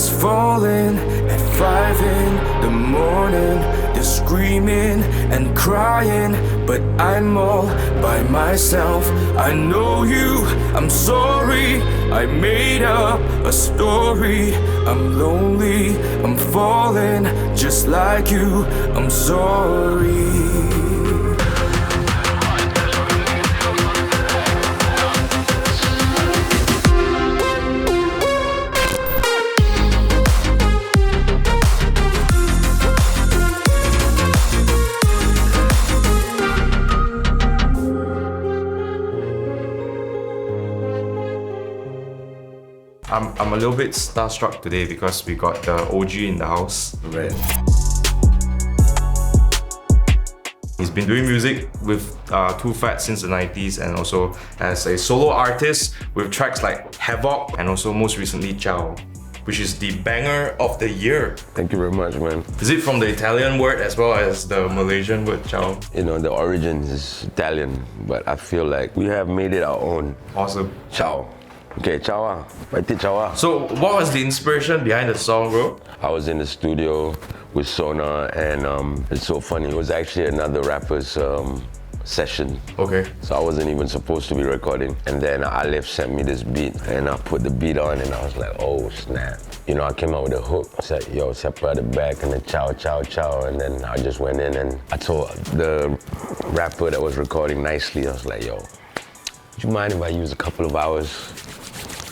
is falling at 5 in the morning. They're screaming and crying, but I'm all by myself. I know you, I'm sorry, I made up a story. I'm lonely, I'm falling just like you, I'm sorry. I'm a little bit starstruck today because we got the OG in the house. Right. He's been doing music with Too Fat since the 90s and also as a solo artist with tracks like Havoc and also most recently Ciao, which is the banger of the year. Thank you very much, man. Is it from the Italian word as well as the Malaysian word Ciao? You know, the origin is Italian, but I feel like we have made it our own. Awesome. Ciao. Okay, ciao. Ciao. So what was the inspiration behind the song, bro? I was in the studio with Sona and it's so funny. It was actually another rapper's session. Okay. So I wasn't even supposed to be recording. And then Alif sent me this beat and I put the beat on and I was like, oh snap. You know, I came out with a hook. I said, yo, separate the back and the ciao, ciao, ciao. And then I just went in and I told the rapper that was recording nicely, I was like, yo, would you mind if I use a couple of hours?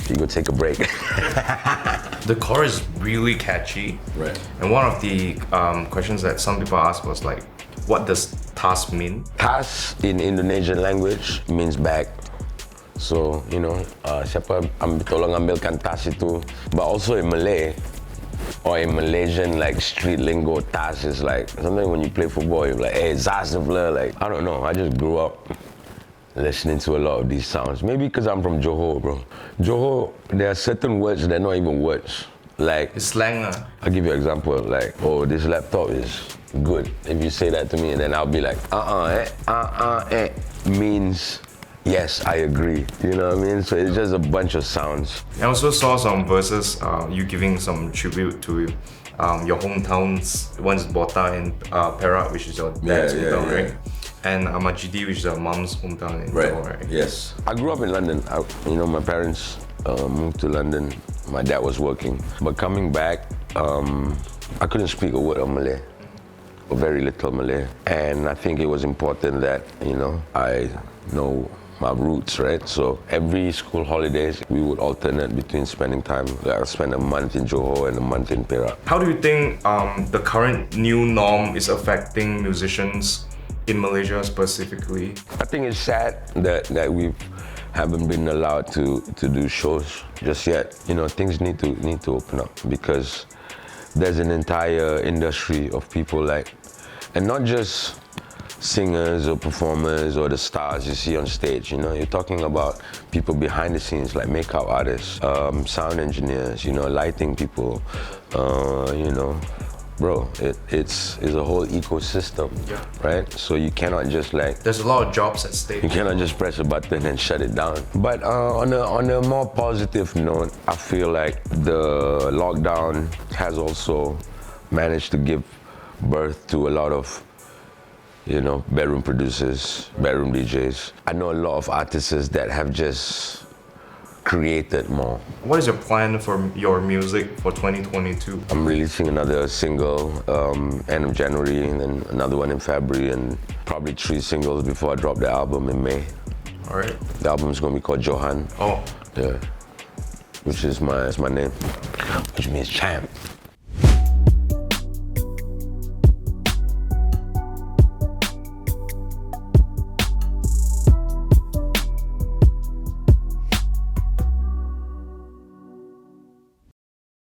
You go take a break. The chorus is really catchy. Right. And one of the questions that some people ask was like, what does tas mean? Tas in Indonesian language means bag. So, you know, siapa tolong ambilkan tas itu. But also in Malay, or in Malaysian like street lingo, tas is like, sometimes when you play football, you're like, hey, Zazavla, like, I don't know, I just grew up listening to a lot of these sounds. Maybe because I'm from Johor, bro. Johor, there are certain words that are not even words. Like, It's slang. I'll give you an example, like, oh, this laptop is good. If you say that to me, and then I'll be like, means, yes, I agree. You know what I mean? So it's just a bunch of sounds. I also saw some verses, you giving some tribute to your hometowns. One's Bota in Perak, which is your dad's hometown, right? And Amajidi, which is your mom's hometown in Johor, right? Yes. I grew up in London. My parents moved to London. My dad was working. But coming back, I couldn't speak a word of Malay, or very little Malay. And I think it was important that, I know my roots, right? So every school holidays, we would alternate between spending time. I'll spend a month in Johor and a month in Perak. How do you think the current new norm is affecting musicians in Malaysia specifically? I think it's sad that we haven't been allowed to do shows just yet. Things need to open up because there's an entire industry of people like, and not just singers or performers or the stars you see on stage. You're talking about people behind the scenes like makeup artists, sound engineers, lighting people, Bro, it's a whole ecosystem, right? So you cannot just There's a lot of jobs at stake. You cannot just press a button and shut it down. But on a more positive note, I feel like the lockdown has also managed to give birth to a lot of, bedroom producers, bedroom DJs. I know a lot of artists that have just created more. What is your plan for your music for 2022? I'm releasing another single end of January and then another one in February and probably 3 singles before I drop the album in May. All right. The album's gonna be called Johan. Oh. Yeah. Which is my name, which means champ.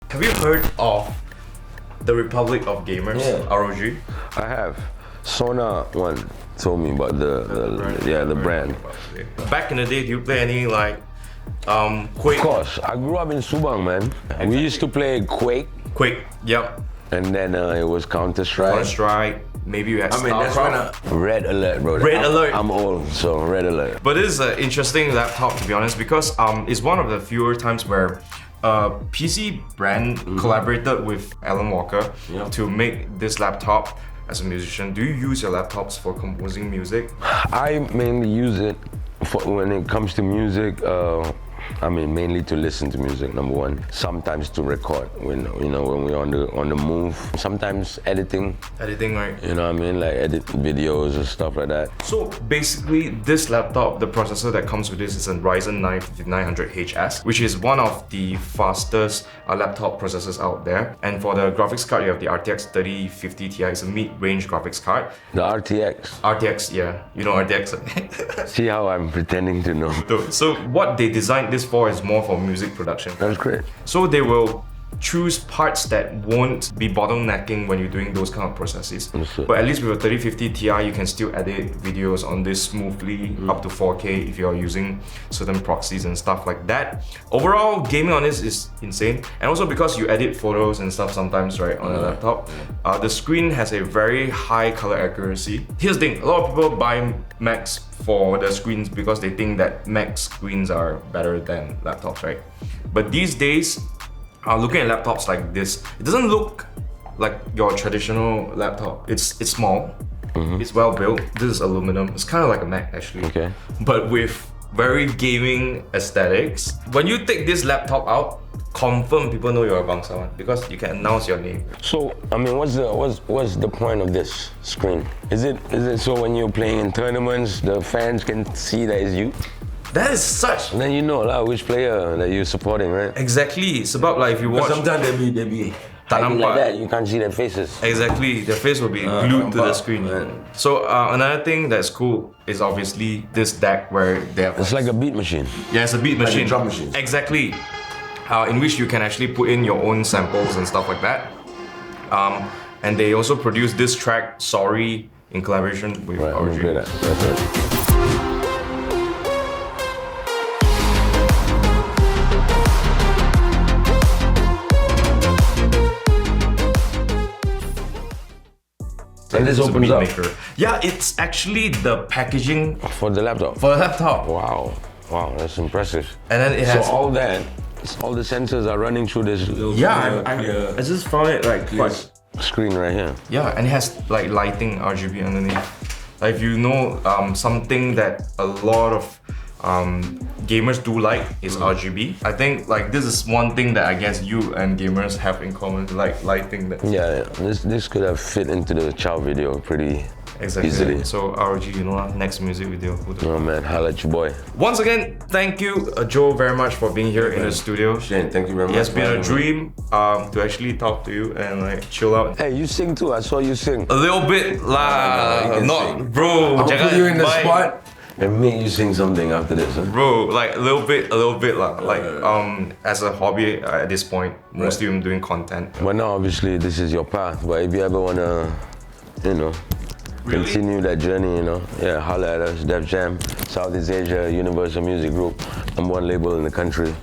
Have you heard of the Republic of Gamers, ROG? I have. Sona one told me about the brand. Back in the day, do you play any Quake? Of course, I grew up in Subang, man. Exactly. We used to play Quake. Quake, yep. And then it was Counter-Strike. Counter-Strike. Maybe you had StarCraft. Red Alert, bro. Red Alert. I'm old, so Red Alert. But this is an interesting laptop, to be honest, because it's one of the fewer times where a PC brand collaborated with Alan Walker to make this laptop as a musician. Do you use your laptops for composing music? I mainly use it for when it comes to music. I mean, mainly to listen to music, number one. Sometimes to record, when we're on the move. Sometimes editing. Editing, right? You know what I mean? Like edit videos and stuff like that. So basically, this laptop, the processor that comes with this is a Ryzen 9 5900HS, which is one of the fastest laptop processors out there. And for the graphics card, you have the RTX 3050 Ti. It's a mid-range graphics card. The RTX. RTX, yeah. You know RTX. See how I'm pretending to know. So what they designed this for is more for music production. That's great. So they will choose parts that won't be bottlenecking when you're doing those kind of processes. Understood. But at least with a 3050 Ti, you can still edit videos on this smoothly up to 4K if you're using certain proxies and stuff like that. Overall, gaming on this is insane. And also because you edit photos and stuff sometimes, right, on a laptop, the screen has a very high color accuracy. Here's the thing, a lot of people buy Macs for the screens because they think that Mac screens are better than laptops, right? But these days, looking at laptops like this, it doesn't look like your traditional laptop. It's small, it's well built. This is aluminum. It's kind of like a Mac actually. Okay. But with very gaming aesthetics. When you take this laptop out, confirm people know you're a Bangsawan because you can announce your name. So, I mean, what's the point of this screen? Is it so when you're playing in tournaments, the fans can see that it's you? That is such. And then you know which player that you're supporting, right? Exactly. It's about like if you watch. Sometimes they be hiding like that. You can't see their faces. Exactly. Their face will be glued to the screen. So another thing that's cool is obviously this deck where they have. It's like a beat machine. Yeah, it's a beat machine. Like a drum machine. Exactly. In which you can actually put in your own samples and stuff like that. And they also produce this track, Sorry, in collaboration with Right, ROG. I'm play that. That's it. And this opens up. Yeah, it's actually the packaging For the laptop. for the laptop. Wow, that's impressive. And then it has. So all the sensors are running through this Yeah, I just found it like quite. screen right here. Yeah, and it has like lighting RGB underneath. Like if you know something that a lot of gamers do like is RGB. I think like this is one thing that I guess you and gamers have in common, like lighting. That Yeah, this could have fit into the Chow video pretty easily. So ROG, you know, next music video. Oh man, holla at your boy. Once again, thank you, Joe, very much for being here in the studio. Shane, thank you very much. It has been a dream to actually talk to you and like chill out. Hey, you sing too. I saw you sing. A little bit lah, not bro. I'll put you in the bye. spot and make you sing something after this. Huh? Bro, like a little bit lah. Like as a hobby at this point, mostly I'm doing content. But now obviously this is your path. But if you ever wanna, continue that journey, yeah, holla at us. Def Jam, Southeast Asia, Universal Music Group. I'm one label in the country.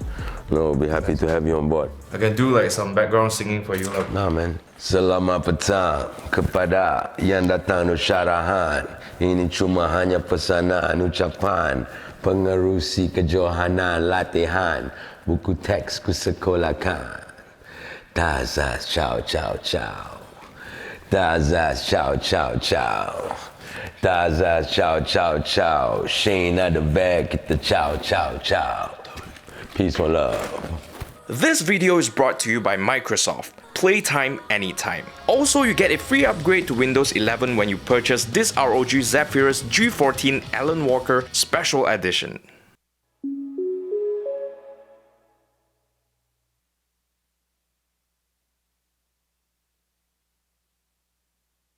We'll be happy to have you on board. I can do like some background singing for you lah. Nah man. Selamat petang kepada yang datang nusyarahan. Ini cuma hanya pesanan ucapan. Pengerusi kejohanan latihan. Buku teks ku sekolahkan. Tazas ciao ciao ciao. Tazas ciao ciao ciao. Tazas ciao ciao ciao. Shane at the back, kita ciao ciao ciao. Peace and love. This video is brought to you by Microsoft. Playtime anytime. Also, you get a free upgrade to Windows 11 when you purchase this ROG Zephyrus G14 Alan Walker Special Edition.